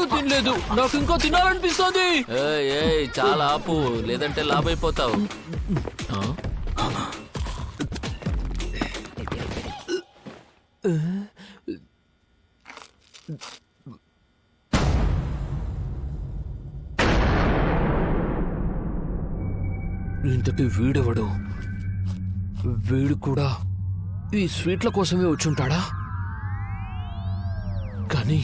ఎప్పుడు తినలేదు, నాకు ఇంకా తినాలనిపిస్తుంది. చాలా ఆపు, లేదంటే లాభైపోతావు. ఇంతకీ వీడెవడు? వీడు కూడా ఈ స్వీట్ల కోసమే వచ్చుంటాడా? కానీ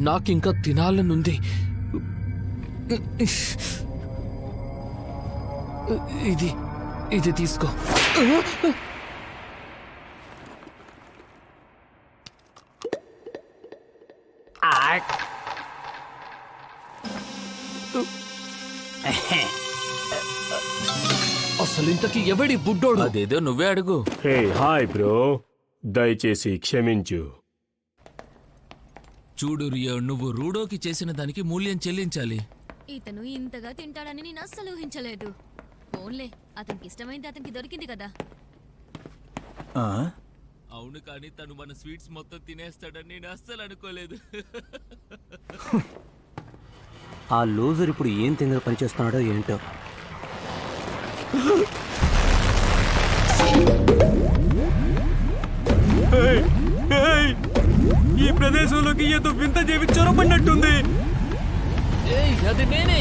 నాకింకా తినాలనుంది. ఇది ఇది తీసుకో. అసలు ఇంతకీ ఎవడి బుడ్డోడు? అదేదో నువ్వే అడుగు. హే హాయ్ బ్రో, దయచేసి క్షమించు. చూడు రియో, నువ్వు రూడోకి చేసిన దానికి మూల్యం చెల్లించాలి. ఇతను ఇంతగా తింటాడని నేను అస్సలు ఊహించలేదు. ఫోన్లే, అతనికి ఇష్టమైంది అతనికి దొరికింది కదా. అవును, కానీ తను మన స్వీట్స్ మొత్తం తినేస్తాడని నేను అస్సలు అనుకోలేదు. ఆ లూజర్ ఇప్పుడు ఏం తింగర పనిచేస్తున్నాడో ఏంటో. ఈ ప్రదేశంలోకి ఏదో వింత జీవి చొరబడినట్టుంది. అది నేనే.